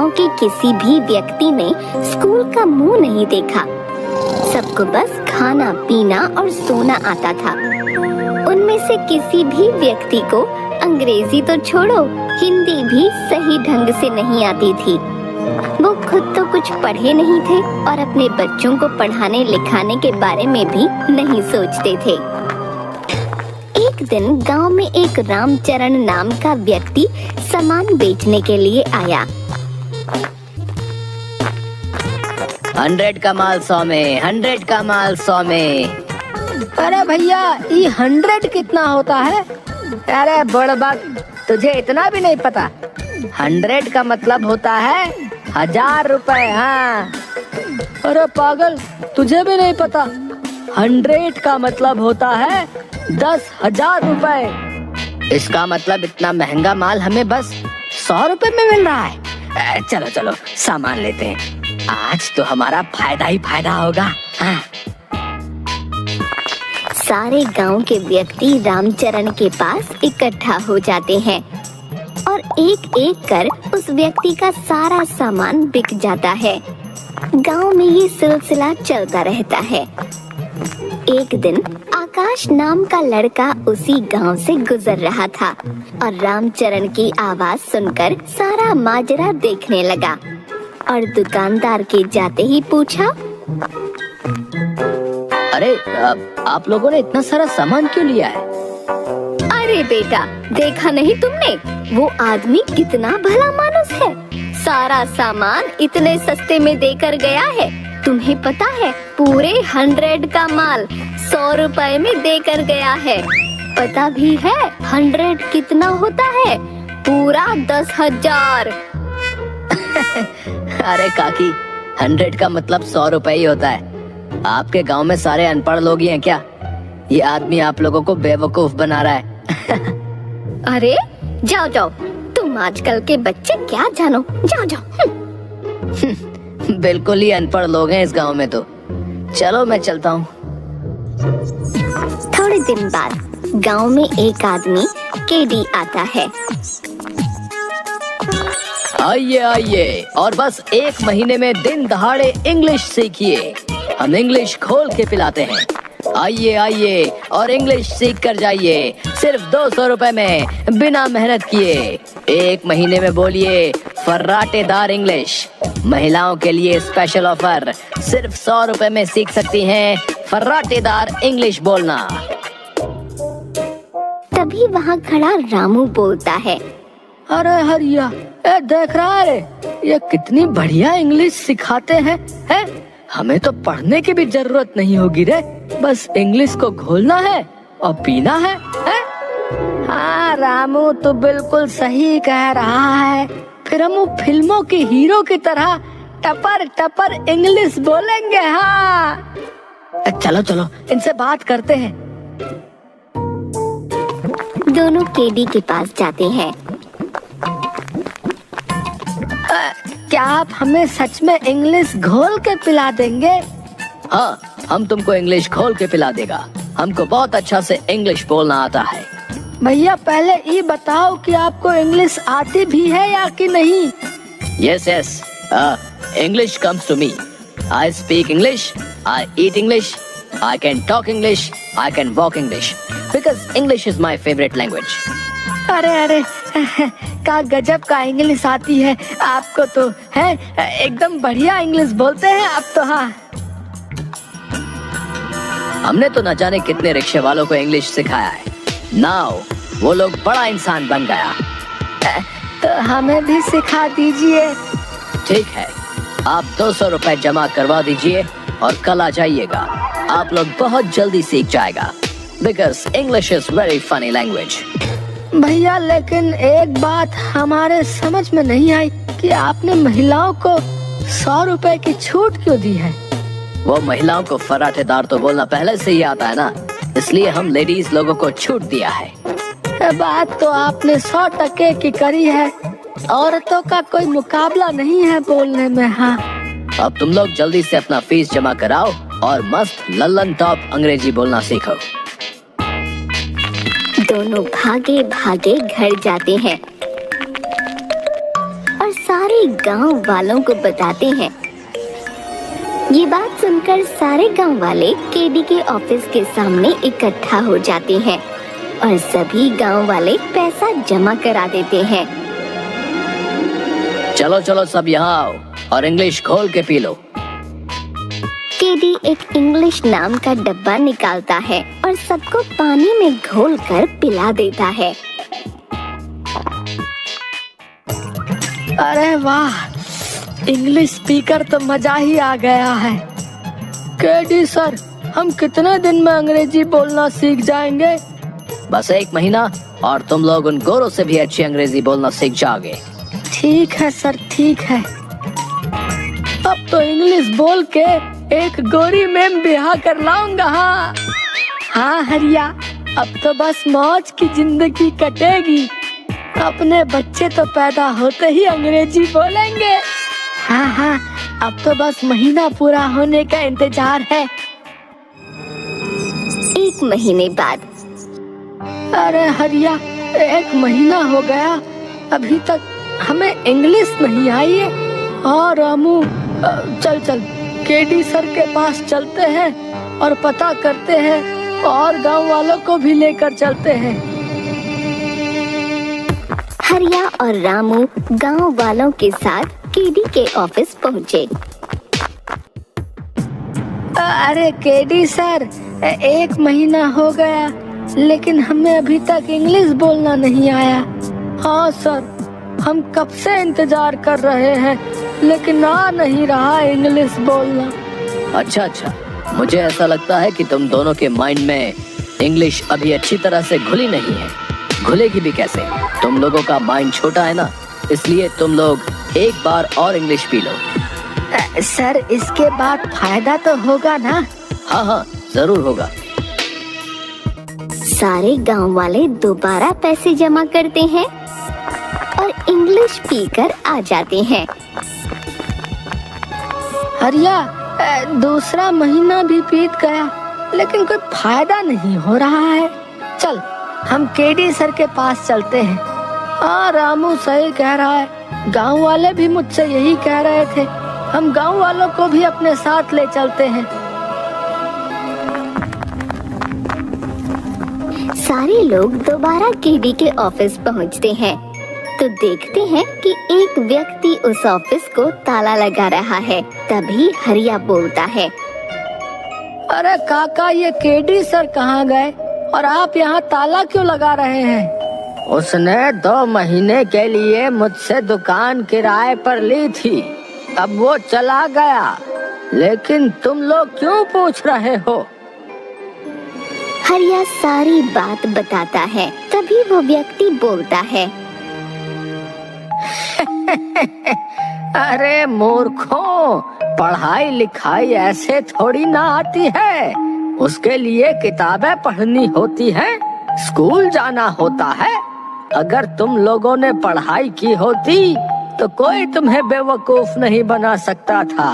गांव के किसी भी व्यक्ति ने स्कूल का मुंह नहीं देखा। सबको बस खाना पीना और सोना आता था। उनमें से किसी भी व्यक्ति को अंग्रेजी तो छोड़ो, हिंदी भी सही ढंग से नहीं आती थी। वो खुद तो कुछ पढ़े नहीं थे और अपने बच्चों को पढ़ाने लिखाने के बारे में भी नहीं सोचते थे। एक दिन गांव में एक रामचरण नाम का व्यक्ति सामान बेचने के लिए आया। 100 का माल 100 में, 100 का माल 100 में। अरे भैया, ये 100 कितना होता है? अरे बड़बक, तुझे इतना भी नहीं पता? 100 का मतलब होता है 1000 रुपए। हाँ। अरे पागल, तुझे भी नहीं पता? 100 का मतलब होता है 10,000 रुपए। इसका मतलब इतना महंगा माल हमें बस 100 रुपए में मिल रहा है। चलो चलो सामान लेते हैं, आज तो हमारा फायदा ही फायदा होगा। हाँ। सारे गांव के व्यक्ति रामचरण के पास इकट्ठा हो जाते हैं और एक एक कर उस व्यक्ति का सारा सामान बिक जाता है। गांव में ये सिलसिला चलता रहता है। एक दिन आकाश नाम का लड़का उसी गांव से गुजर रहा था और रामचरण की आवाज सुनकर सारा माजरा देखने लगा और दुकानदार के जाते ही पूछा, अरे आप लोगों ने इतना सारा सामान क्यों लिया है? अरे बेटा, देखा नहीं तुमने? वो आदमी कितना भला मानुस है, सारा सामान इतने सस्ते में देकर गया है। तुम्हें पता है, पूरे 100 का माल 100 रुपए में देकर गया है। पता भी है 100 कितना होता है? पूरा 10,000। अरे काकी, 100 का मतलब 100 रुपए ही होता है। आपके गांव में सारे अनपढ़ लोग ही हैं क्या? ये आदमी आप लोगों को बेवकूफ बना रहा है। अरे जाओ जाओ, तुम आजकल के बच्चे क्या जानो, जाओ जाओ। बिल्कुल ही अनपढ़ लोग हैं इस गांव में तो। चलो मैं चलता हूँ। थोड़े दिन बाद गांव में एक आदमी केडी आता है। आइए आइए और बस 1 महीने में दिन दहाड़े इंग्लिश सीखिए। हम इंग्लिश खोल के पिलाते हैं। आइए आइए और इंग्लिश सीख कर जाइए, सिर्फ 200 रुपए में, बिना मेहनत किए। 1 महीने में बोलिए फर्राटेदार इंग्लिश। महिलाओं के लिए स्पेशल ऑफर, सिर्फ 100 रुपए में सीख सकती हैं फर्राटेदार इंग्लिश बोलना। तभी वहाँ खड़ा रामू बोलता है, अरे हरिया, देख रहा है ये कितनी बढ़िया इंग्लिश सिखाते हैं। हमें तो पढ़ने की भी जरूरत नहीं होगी रे, बस इंग्लिश को घोलना है और पीना है? हाँ रामू, तू बिल्कुल सही कह रहा है। फिर हम फिल्मों के हीरो की तरह टपर टपर इंग्लिश बोलेंगे। हाँ चलो चलो इनसे बात करते हैं। दोनों केडी के पास जाते हैं। क्या आप हमें सच में इंग्लिश घोल के पिला देंगे? हाँ, हम तुमको इंग्लिश खोल के पिला देगा। हमको बहुत अच्छा से इंग्लिश बोलना आता है। भैया पहले ये बताओ कि आपको इंग्लिश आती भी है या कि नहीं? Yes yes, English comes to me. I speak English, I eat English, I can talk English, I can walk English, because English is my favourite language. अरे अरे का गजब का इंग्लिश आती है आपको तो, है एकदम बढ़िया इंग्लिश बोलते हैं आप तो। हाँ, हमने तो न जाने कितने रिक्शे वालों को इंग्लिश सिखाया है। नाउ वो लोग बड़ा इंसान बन गया। तो हमें भी सिखा दीजिए। ठीक है, आप 200 रुपए जमा करवा दीजिए और कल आ जाइएगा। आप लोग बहुत जल्दी सीख जाएगा, because English is very funny language. भैया लेकिन एक बात हमारे समझ में नहीं आई कि आपने महिलाओं को 100 रुपए की छूट क्यों दी है? वो महिलाओं को फर्राटेदार तो बोलना पहले से ही आता है ना, इसलिए हम लेडीज लोगों को छूट दिया है। बात तो आपने 100% की करी है। औरतों का कोई मुकाबला नहीं है बोलने में। हाँ, अब तुम लोग जल्दी से अपना फीस जमा कराओ और मस्त लल्लन टॉप अंग्रेजी बोलना सीखो। दोनों भागे भागे घर जाते हैं और सारा सारे गांव वालों को बताते हैं। ये बात सुनकर सारे गांव वाले केडी के ऑफिस के सामने इकट्ठा हो जाते हैं और सभी गांव वाले पैसा जमा करा देते हैं। चलो चलो सब यहाँ आओ और इंग्लिश खोल के पी लो। केडी एक इंग्लिश नाम का डब्बा निकालता है और सबको पानी में घोलकर पिला देता है। अरे वाह, इंग्लिश स्पीकर तो मजा ही आ गया है। केडी सर, हम कितने दिन में अंग्रेजी बोलना सीख जाएंगे? बस 1 महीना और तुम लोग उन गोरों से भी अच्छी अंग्रेजी बोलना सीख जाओगे। ठीक है सर, ठीक है। अब तो इंग्लिश बोल के एक गोरी में ब्याह कर लाऊंगा। हाँ हरिया, अब तो बस मौज की जिंदगी कटेगी। अपने बच्चे तो पैदा होते ही अंग्रेजी बोलेंगे। हाँ, अब तो बस महीना पूरा होने का इंतजार है। 1 महीने बाद। अरे हरिया, 1 महीना हो गया, अभी तक हमें इंग्लिश नहीं आई है। हाँ रामू, चल केडी सर के पास चलते हैं और पता करते हैं और गांव वालों को भी लेकर चलते हैं। हरिया और रामू गांव वालों के साथ केडी के ऑफिस पहुँचे। अरे केडी सर, 1 महीना हो गया लेकिन हमें अभी तक इंग्लिश बोलना नहीं आया। हाँ सर, हम कब से इंतजार कर रहे हैं लेकिन आ नहीं रहा इंग्लिश बोलना। अच्छा, मुझे ऐसा लगता है कि तुम दोनों के माइंड में इंग्लिश अभी अच्छी तरह से घुली नहीं है। घुलेगी भी कैसे? तुम लोगों का माइंड छोटा है ना, इसलिए तुम लोग एक बार और इंग्लिश पी लो। सर, इसके बाद फायदा तो होगा ना? हाँ, जरूर होगा। सारे गांव वाले दोबारा पैसे जमा करते हैं और इंग्लिश पीकर आ जाते हैं। हरिया, 2 महीना भी बीत गया लेकिन कोई फायदा नहीं हो रहा है। चल, हम केडी सर के पास चलते हैं। हाँ रामू सही कह रहा है, गांव वाले भी मुझसे यही कह रहे थे। हम गांव वालों को भी अपने साथ ले चलते हैं। सारे लोग दोबारा केडी के ऑफिस पहुंचते हैं तो देखते हैं कि एक व्यक्ति उस ऑफिस को ताला लगा रहा है। तभी हरिया बोलता है, अरे काका, ये केडी सर कहाँ गए और आप यहाँ ताला क्यों लगा रहे हैं? उसने 2 महीने के लिए मुझसे दुकान किराए पर ली थी, अब वो चला गया, लेकिन तुम लोग क्यों पूछ रहे हो? हरिया सारी बात बताता है। तभी वो व्यक्ति बोलता है, अरे मूर्खों, पढ़ाई लिखाई ऐसे थोड़ी ना आती है। उसके लिए किताबें पढ़नी होती हैं, स्कूल जाना होता है। अगर तुम लोगों ने पढ़ाई की होती तो कोई तुम्हें बेवकूफ नहीं बना सकता था।